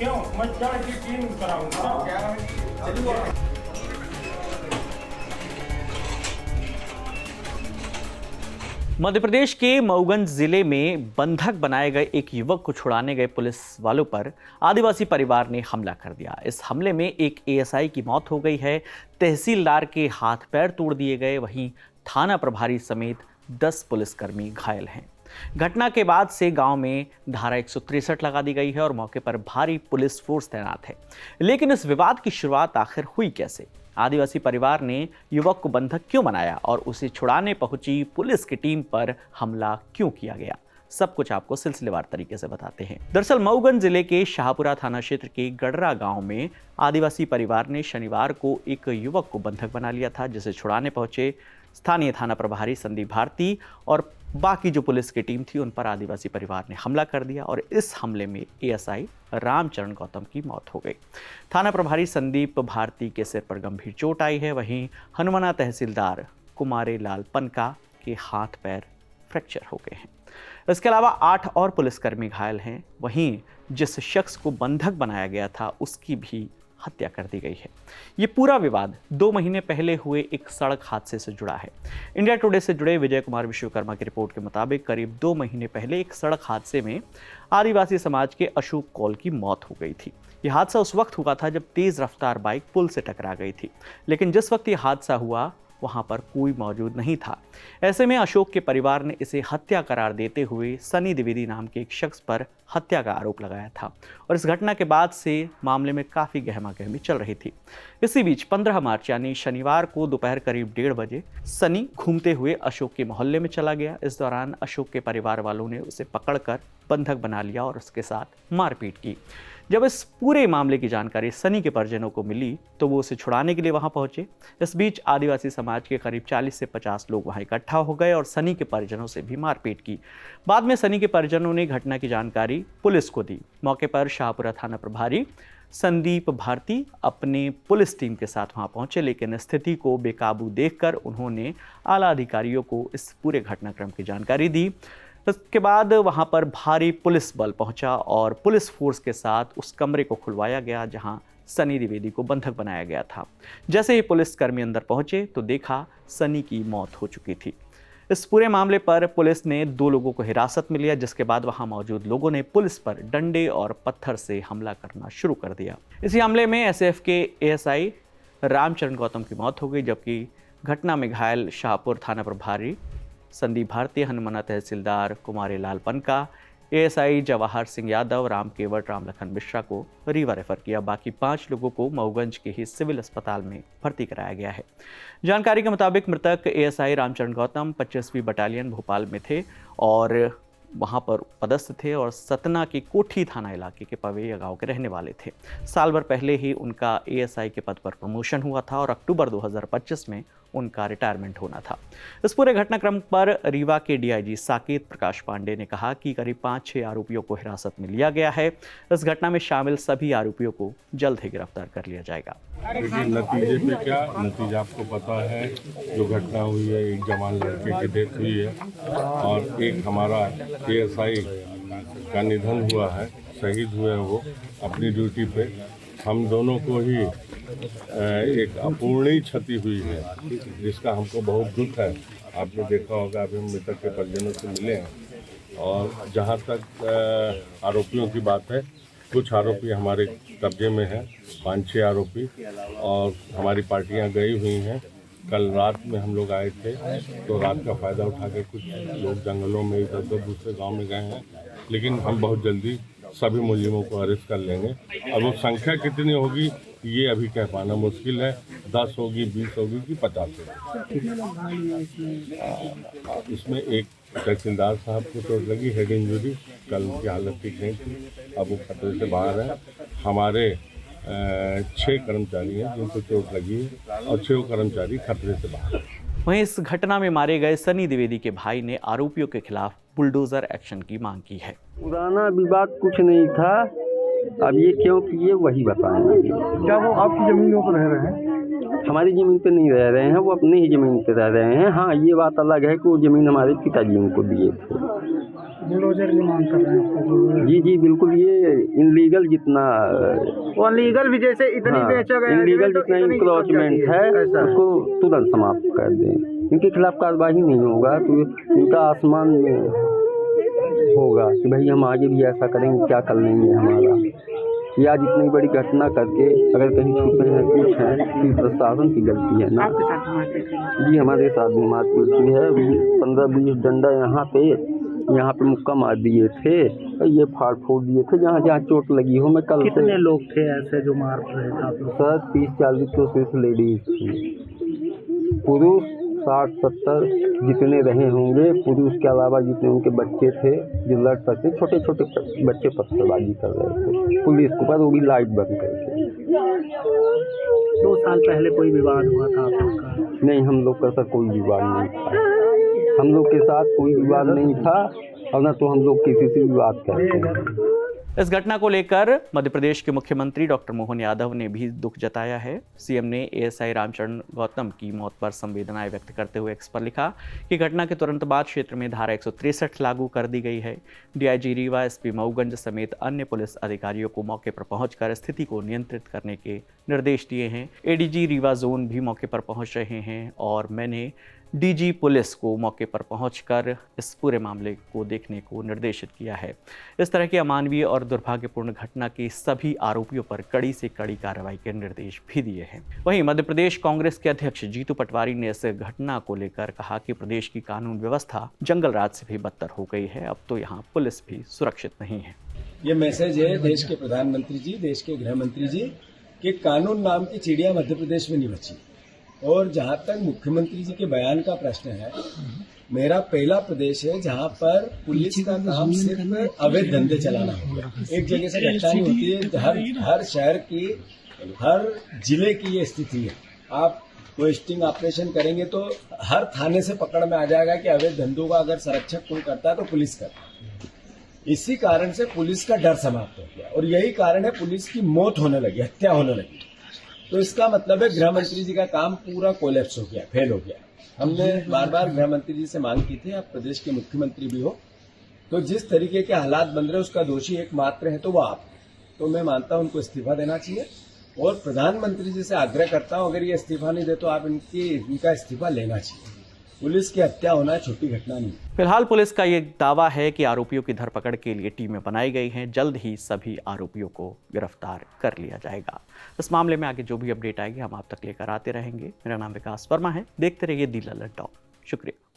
क्यों मैं चाय की टीम कराऊंगा। मध्य प्रदेश के मऊगंज जिले में बंधक बनाए गए एक युवक को छुड़ाने गए पुलिस वालों पर आदिवासी परिवार ने हमला कर दिया। इस हमले में एक एएसआई की मौत हो गई है, तहसीलदार के हाथ पैर तोड़ दिए गए, वहीं थाना प्रभारी समेत 10 पुलिसकर्मी घायल हैं। घटना के बाद से गांव में धारा 163 लगा दी गई है और मौके पर भारी पुलिस फोर्स तैनात है। लेकिन इस विवाद की शुरुआत आखिर हुई कैसे? आदिवासी परिवार ने युवक को बंधक क्यों बनाया और उसे छुड़ाने पहुंची पुलिस की टीम पर हमला क्यों किया गया? सब कुछ आपको सिलसिलेवार तरीके से बताते हैं। दरअसल मऊगंज जिले के शाहपुरा थाना क्षेत्र के गडरा गांव में आदिवासी परिवार ने शनिवार को एक युवक को बंधक बना लिया था, जिसे छुड़ाने पहुंचे स्थानीय थाना प्रभारी संदीप भारती और बाकी जो पुलिस की टीम थी उन पर आदिवासी परिवार ने हमला कर दिया और इस हमले में एएसआई रामचरण गौतम की मौत हो गई। थाना प्रभारी संदीप भारती के सिर पर गंभीर चोट आई है, वहीं हनुमाना तहसीलदार कुमारे लाल पनका के हाथ पैर फ्रैक्चर हो गए हैं। इसके अलावा 8 और पुलिसकर्मी घायल हैं। वहीं जिस शख्स को बंधक बनाया गया था उसकी भी हत्या कर दी गई है। ये पूरा विवाद 2 महीने पहले हुए एक सड़क हादसे से जुड़ा है। इंडिया टुडे से जुड़े विजय कुमार विश्वकर्मा की रिपोर्ट के मुताबिक करीब 2 महीने पहले एक सड़क हादसे में आदिवासी समाज के अशोक कौल की मौत हो गई थी। यह हादसा उस वक्त हुआ था जब तेज रफ्तार बाइक पुल से टकरा गई थी, लेकिन जिस वक्त यह हादसा हुआ वहां पर कोई मौजूद नहीं था। ऐसे में अशोक के परिवार ने इसे हत्या करार देते हुए सनी द्विवेदी नाम के एक शख्स पर हत्या का आरोप लगाया था और इस घटना के बाद से मामले में काफ़ी गहमागहमी चल रही थी। इसी बीच 15 मार्च यानी शनिवार को दोपहर करीब 1:30 बजे सनी घूमते हुए अशोक के मोहल्ले में चला गया। इस दौरान अशोक के परिवार वालों ने उसे पकड़कर बंधक बना लिया और उसके साथ मारपीट की। जब इस पूरे मामले की जानकारी सनी के परिजनों को मिली तो वो उसे छुड़ाने के लिए वहां पहुंचे। इस बीच आदिवासी समाज के करीब 40 से 50 लोग वहां इकट्ठा हो गए और सनी के परिजनों से भी मारपीट की। बाद में सनी के परिजनों ने घटना की जानकारी पुलिस को दी। मौके पर शाहपुरा थाना प्रभारी संदीप भारती अपने पुलिस टीम के साथ वहां पहुंचे, लेकिन स्थिति को बेकाबू देखकर उन्होंने आला अधिकारियों को इस पूरे घटनाक्रम की जानकारी दी। इसके बाद वहां पर भारी पुलिस बल पहुंचा और पुलिस फोर्स के साथ उस कमरे को खुलवाया गया जहां सनी द्विवेदी को बंधक बनाया गया था। जैसे ही पुलिसकर्मी अंदर पहुंचे तो देखा सनी की मौत हो चुकी थी। इस पूरे मामले पर पुलिस ने 2 लोगों को हिरासत में लिया, जिसके बाद वहां मौजूद लोगों ने पुलिस पर डंडे और पत्थर से हमला करना शुरू कर दिया। इसी हमले में एसएफ के एएसआई रामचरण गौतम की मौत हो गई, जबकि घटना में घायल शाहपुर थाना प्रभारी संदीप भारती, हनुमाना तहसीलदार कुमारे लाल पनका, एएसआई जवाहर सिंह यादव, राम केवट, राम लखन मिश्रा को रीवा रेफर किया। बाकी 5 लोगों को मऊगंज के ही सिविल अस्पताल में भर्ती कराया गया है। जानकारी के मुताबिक मृतक एएसआई रामचरण गौतम 25वीं बटालियन भोपाल में थे और वहां पर पदस्थ थे और सतना के कोठी थाना इलाके के पवेया गांव के रहने वाले थे। साल भर पहले ही उनका एएसआई के पद पर प्रमोशन हुआ था और अक्टूबर 2025 में उनका रिटायरमेंट होना था। इस पूरे घटनाक्रम पर रीवा के डीआईजी साकेत प्रकाश पांडे ने कहा कि करीब 5-6 आरोपियों को हिरासत में लिया गया है। इस घटना में शामिल सभी आरोपियों को जल्द ही गिरफ्तार कर लिया जाएगा। लेकिन नतीजे पे क्या नतीजा आपको पता है। जो घटना हुई है, एक जवान लड़के की डेथ हुई है और एक हमारा एएसआई का निधन हुआ है, शहीद हुए हैं वो अपनी ड्यूटी पे। हम दोनों को ही एक अपूर्णीय क्षति हुई है, जिसका हमको बहुत दुख है। आपने देखा होगा, अभी हम मृतक के परिजनों से मिले हैं और जहाँ तक आरोपियों की बात है, कुछ आरोपी हमारे कब्जे में हैं, 5-6 आरोपी, और हमारी पार्टियां गई हुई हैं। कल रात में हम लोग आए थे तो रात का फ़ायदा उठा के कुछ लोग जंगलों में इधर दूसरे गांव में गए हैं, लेकिन हम बहुत जल्दी सभी मुलजिमों को अरेस्ट कर लेंगे। अब वो संख्या कितनी होगी ये अभी कह पाना मुश्किल है। 10 होगी, 20 होगी कि 50 होगी। इसमें एक तहसीलदार साहब को चोट लगी, हेड इंजरी। कल उनकी हालत ठीक नहीं थी, अब वो खतरे से बाहर है। हमारे 6 कर्मचारी हैं जिनको चोट लगी है और 6 कर्मचारी खतरे से बाहर हैं। वहीं इस घटना में मारे गए सनी द्विवेदी के भाई ने आरोपियों के खिलाफ बुलडोजर एक्शन की मांग की है। पुराना विवाद कुछ नहीं था, अब ये क्यों किए वही बताएं। क्या वो आपकी जमीनों पर रह रहे हैं? हमारी ज़मीन पे नहीं रह रहे हैं, वो अपने ही ज़मीन पे रह रहे हैं। हाँ, ये बात अलग है कि वो ज़मीन हमारे पिताजी उनको दिए थे। बुलडोजर की मांग कर रहे हैं आपको? जी जी बिल्कुल, ये इनलीगल जितना वो अनलीगल भी जैसे इतनी बेचा गया है, इनलीगल तो जितना इतनी इंक्रोचमेंट है ऐसा। उसको तुरंत समाप्त कर दें। इनके खिलाफ कार्रवाई नहीं होगा तो इनका आसमान में होगा कि भाई हम आगे भी ऐसा करेंगे, क्या कर लेंगे हमारा। ये आज इतनी बड़ी घटना करके अगर कहीं छुपे हैं कुछ हैं तो प्रशासन की गलती है ना। आपके साथ मारपीट हुई? जी हमारे साथ भी मारपीट हुई है। 15-20 डंडा यहाँ पे मुक्का मार दिए थे, ये फाड़ फोड़ दिए थे जहाँ जहाँ चोट लगी हो। मैं कल कितने लोग थे ऐसे जो मार रहे थे आप लोग? सर 30-40 तो सिर्फ लेडीज थी, पुरुष 60-70 जितने रहे होंगे, पुरुष के अलावा जितने उनके बच्चे थे जो लड़ सकते, छोटे छोटे बच्चे पत्थरबाजी कर रहे थे पुलिस के ऊपर, वो भी लाइट बंद करके। 2 साल पहले कोई विवाद हुआ था आप लोग का? नहीं, हम लोग का सर कोई विवाद नहीं था, हम लोग के साथ कोई विवाद नहीं था और न तो हम लोग किसी से विवाद करते हैं। इस घटना को लेकर मध्य प्रदेश के मुख्यमंत्री डॉक्टर मोहन यादव ने भी दुख जताया है। सीएम ने एएसआई रामचरण गौतम की मौत पर संवेदनाएं व्यक्त करते हुए एक्स पर लिखा कि घटना के तुरंत बाद क्षेत्र में धारा 163 लागू कर दी गई है। डीआईजी रीवा, एसपी मऊगंज समेत अन्य पुलिस अधिकारियों को मौके पर पहुंचकर स्थिति को नियंत्रित करने के निर्देश दिए हैं। एडीजी रीवा जोन भी मौके पर पहुंच रहे हैं और मैंने डीजी पुलिस को मौके पर पहुंचकर इस पूरे मामले को देखने को निर्देशित किया है। इस तरह की अमानवीय और दुर्भाग्यपूर्ण घटना के सभी आरोपियों पर कड़ी से कड़ी कार्रवाई के निर्देश भी दिए हैं। वहीं मध्य प्रदेश कांग्रेस के अध्यक्ष जीतू पटवारी ने इस घटना को लेकर कहा कि प्रदेश की कानून व्यवस्था जंगल राज से भी बदतर हो गई है, अब तो यहाँ पुलिस भी सुरक्षित नहीं है। ये मैसेज है देश के प्रधानमंत्री जी, देश के गृह मंत्री जी कि कानून नाम की चिड़िया मध्य प्रदेश में नहीं बची। और जहां तक मुख्यमंत्री जी के बयान का प्रश्न है, मेरा पहला प्रदेश है जहां पर पुलिस का काम सिर्फ अवैध धंधे चलाना होगा। एक जगह से घटना नहीं होती है, हर शहर की, हर जिले की ये स्थिति है। आप कोई स्टिंग ऑपरेशन करेंगे तो हर थाने से पकड़ में आ जाएगा कि अवैध धंधों का अगर संरक्षक कोई करता है तो पुलिस करता है। इसी कारण से पुलिस का डर समाप्त हो गया और यही कारण है पुलिस की मौत होने लगी, हत्या होने लगी। तो इसका मतलब है गृह मंत्री जी का काम पूरा कोलैप्स हो गया, फेल हो गया। हमने बार बार गृह मंत्री जी से मांग की थी, आप प्रदेश के मुख्यमंत्री भी हो, तो जिस तरीके के हालात बन रहे उसका दोषी एकमात्र है तो वो आप। तो मैं मानता हूं उनको इस्तीफा देना चाहिए और प्रधानमंत्री जी से आग्रह करता हूं अगर ये इस्तीफा नहीं दे तो आप इनका इस्तीफा लेना चाहिए। पुलिस की हत्या होना छोटी घटना नहीं। फिलहाल पुलिस का ये दावा है कि आरोपियों की धरपकड़ के लिए टीमें बनाई गई हैं, जल्द ही सभी आरोपियों को गिरफ्तार कर लिया जाएगा। इस मामले में आगे जो भी अपडेट आएगी हम आप तक लेकर आते रहेंगे। मेरा नाम विकास वर्मा है, देखते रहिए दी लल्लड़ टॉप। शुक्रिया।